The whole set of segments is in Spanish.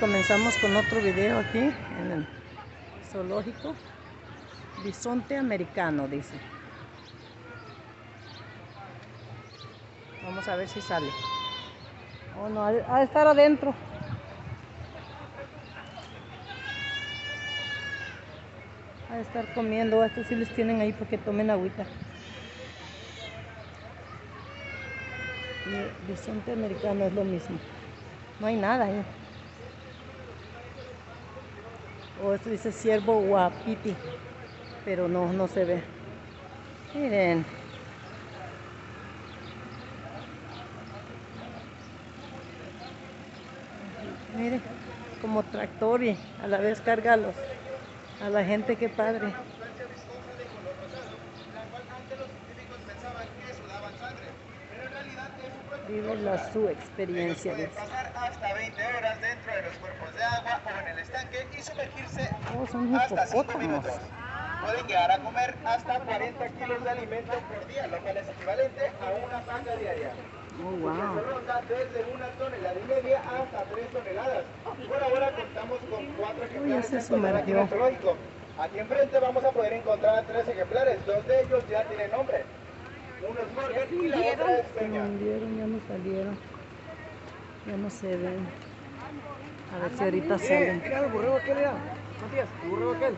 comenzamos con otro video aquí en el zoológico. Bisonte americano, dice. Vamos a ver si sale. Oh, no, ha de estar adentro. Ha de estar comiendo. A estos sí les tienen ahí porque tomen agüita. Y bisonte americano es lo mismo. No hay nada ahí. Oh, esto dice ciervo wapiti, pero no se ve. Miren. Miren, como tractor y a la vez carga a la gente, qué padre. Vive su experiencia. Pasar hasta 20 horas dentro de los cuerpos de agua o en el estanque y sumergirse son hasta 5 hipopótamos. minutos. Pueden llegar a comer hasta 40 kilos de alimento por día, lo cual es equivalente a una paca diaria. Oh, wow. Se ronda desde 1,5 toneladas hasta 3 toneladas. Por ahora contamos con 4 ejemplares se sumergió. Aquí enfrente vamos a poder encontrar 3 ejemplares, 2 de ellos ya tienen nombre. Uno es Morgan y la otra es Peña. Ya no salieron. Ya no se ven. A ver si ahorita salen. Mira el borrego aquel, mira. Matías, el borrego aquel.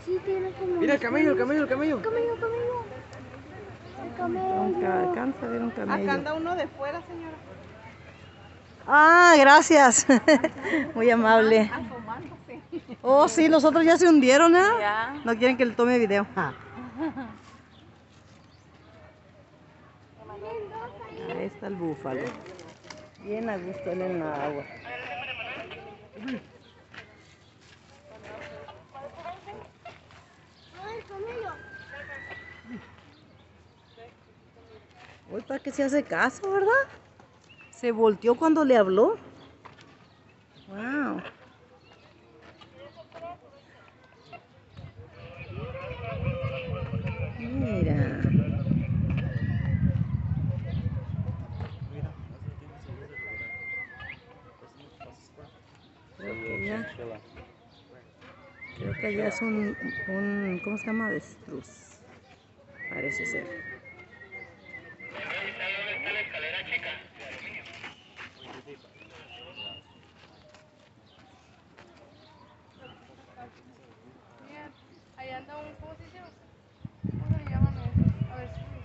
Sí, tiene como... Mira el camello. Camello. Alcanza a ver un camello. Acá anda uno de fuera, señora. Ah, gracias. Muy amable. Asomándose. Oh, sí, los otros ya se hundieron, ¿eh? Ya. No quieren que le tome video. Ahí está el búfalo. Bien a gusto él en la agua. Uy, para que se hace caso, ¿verdad? Se volteó cuando le habló. Wow. Mira. Creo que ya es un ¿cómo se llama? Avestruz. Parece ser. Ahí anda un, ¿cómo se llama? ¿Cómo se llaman esos? Avestruz.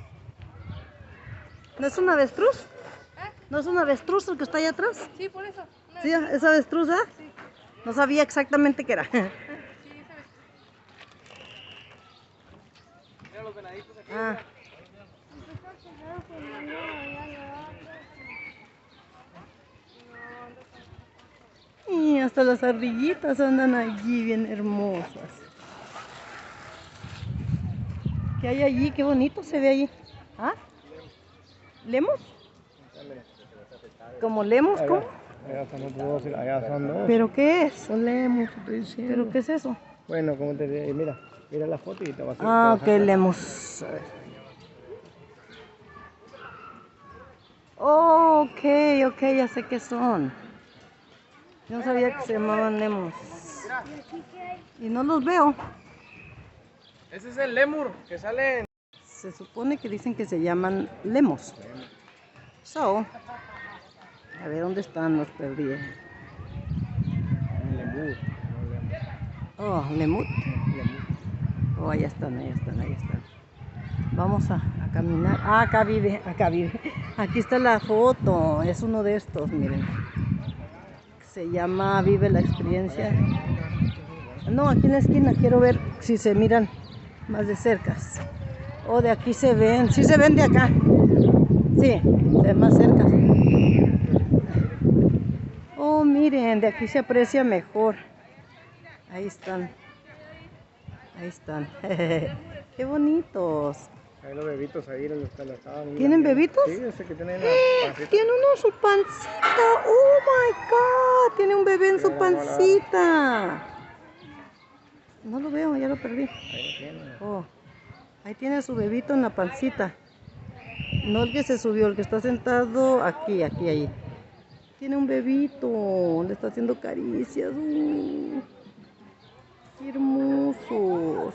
¿No es un avestruz? ¿Eh? ¿No es un avestruz el que está allá atrás? Sí, por eso. Sí, es avestruz, ¿ah? Sí. No sabía exactamente qué era. Sí, es avestruz. Mira los venaditos aquí. Ah. Y hasta las ardillitas andan allí bien hermosas. ¿Qué hay allí? Qué bonito se ve allí. ¿Ah? ¿Lemos? ¿Como lemos? ¿Cómo? Allá son dos. ¿Pero qué es? Son lemos, estoy diciendo. ¿Pero qué es eso? Bueno, como te digo, mira la foto y te vas a... Ah, ok, lemos. A ver. Oh, ok, ya sé qué son. Yo no sabía que se llamaban lemos. Y no los veo. Ese es el lemur que sale en... Se supone que dicen que se llaman lemos. So, a ver dónde están, los perdí. Lemur. Oh, lemut. Oh, ahí están. Vamos a caminar. Ah, acá vive. Aquí está la foto. Es uno de estos, miren. Se llama Vive la Experiencia. No, aquí en la esquina quiero ver si se miran más de cerca. Oh, de aquí se ven. Sí se ven de acá. Sí, se ven más cerca. Oh, miren, de aquí se aprecia mejor. Ahí están. Qué bonitos. Hay los bebitos ahí, los que la estaban... ¿Tienen bebitos? Sí, ese que tiene la pancita. Tiene uno en su pancita. Oh my God. Tiene un bebé en su pancita. No lo veo, ya lo perdí. Ahí lo tiene. Oh, ahí tiene a su bebito en la pancita. No el que se subió, el que está sentado aquí, ahí. Tiene un bebito, le está haciendo caricias. Qué hermosos.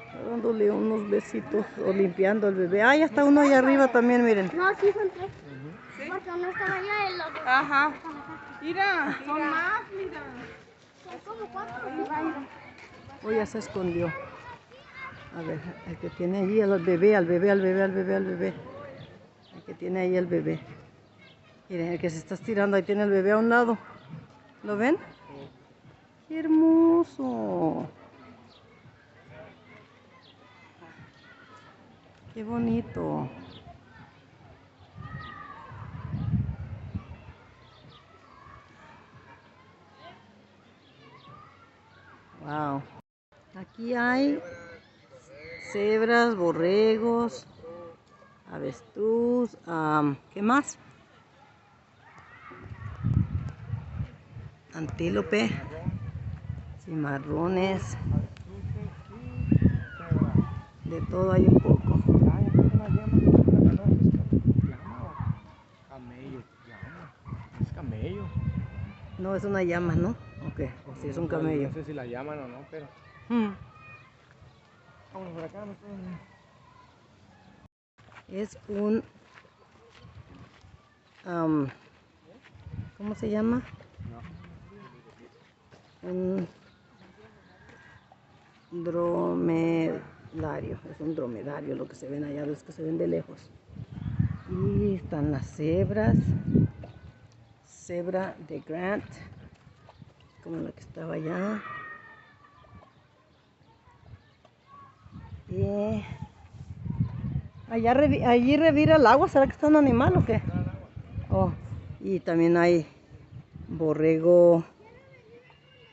Está dándole unos besitos o limpiando al bebé. Ah, ya está uno allá arriba también, miren. No, sí son tres. Porque uno estaba allá y el otro. Ajá. Mira, son más, mira. Son como cuatro. Oh, ya se escondió. A ver, el que tiene allí al bebé, al bebé, al bebé, al bebé, al bebé. El que tiene ahí el bebé. Miren, el que se está estirando, ahí tiene el bebé a un lado. ¿Lo ven? ¡Qué hermoso! ¡Qué bonito! Wow. Aquí hay cebras, borregos, avestruz, ¿qué más? Antílope, cimarrones, de todo hay un poco. Camello, es camello. No, es una llama, ¿no? Ok, o si es un camello. No sé si la llaman o no, pero... Vámonos por acá, Es un... ¿cómo se llama? Un dromedario. Es un dromedario lo que se ven allá, los que se ven de lejos. Y están las cebras. Cebra de Grant, como la que estaba allá. Y allá allí revira el agua. ¿Será que está un animal o qué? Oh, y también hay borrego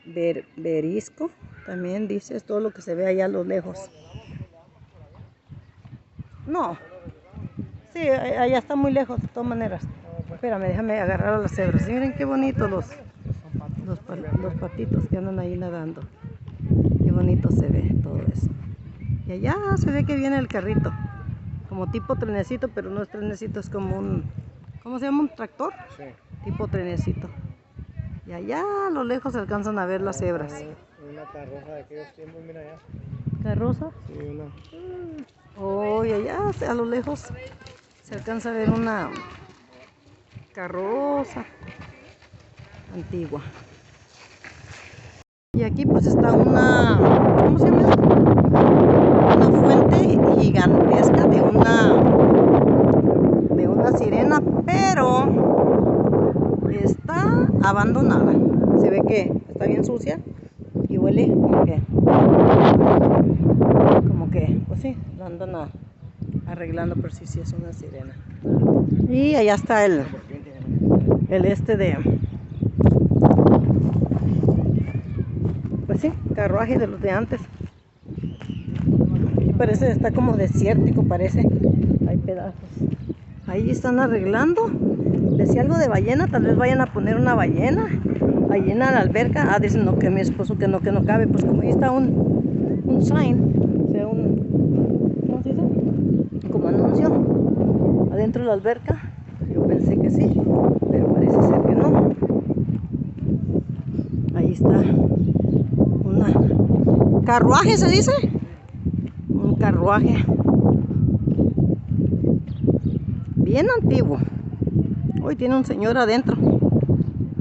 berisco. También dice, es todo lo que se ve allá a lo lejos. No. Sí, allá está muy lejos de todas maneras. Espérame, déjame agarrar a las cebras. Miren qué bonitos los patitos que andan ahí nadando. Qué bonito se ve todo eso. Y allá se ve que viene el carrito. Como tipo trenecito, pero no es trenecito, es como un... ¿Cómo se llama? ¿Un tractor? Sí. Tipo trenecito. Y allá a lo lejos se alcanzan a ver las cebras. Una carroza de aquellos tiempos, mira allá. ¿Carroza? Sí, una. Oh, y allá a lo lejos se alcanza a ver una carroza antigua. Y aquí pues está una, ¿cómo se llama esto? Una fuente gigantesca de una sirena, pero está abandonada. Se ve que está bien sucia y huele como que pues sí, lo andan arreglando, pero sí es una sirena. Y allá está el este de, pues sí, carruaje de los de antes. Aquí parece, está como desértico, parece. Hay pedazos. Ahí están arreglando. Decía algo de ballena, tal vez vayan a poner una ballena allí en la alberca. Ah, dicen no, que mi esposo que no cabe. Pues como ahí está un sign, o sea, ¿cómo se dice? Como anuncio adentro de la alberca. Yo pensé que sí, pero parece ser que no. Ahí está una carruaje, ¿se dice? Un carruaje bien antiguo. Hoy tiene un señor adentro,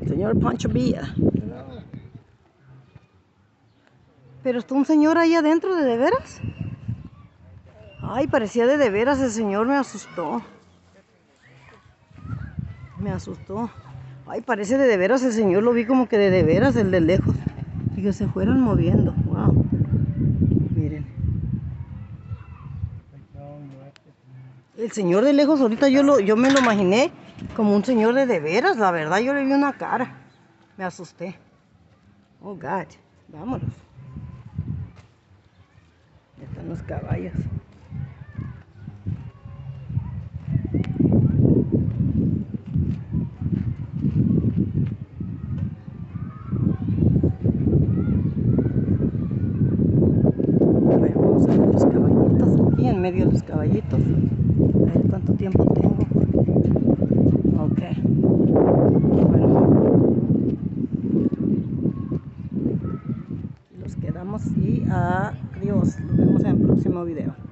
el señor Pancho Villa. Pero está un señor ahí adentro, ¿de veras? Ay, parecía de veras, el señor me asustó. Me asustó. Ay, parece de veras, el señor lo vi como que de veras, el de lejos. Y que se fueron moviendo. Wow. Miren. El señor de lejos ahorita yo me lo imaginé como un señor de veras, la verdad yo le vi una cara. Me asusté. Oh God, vámonos. Están los caballos. A ver, vamos a ver los caballitos. Aquí en medio de los caballitos. A ver cuánto tiempo tengo. Ok. nos quedamos y adiós. Nos vemos en el próximo video.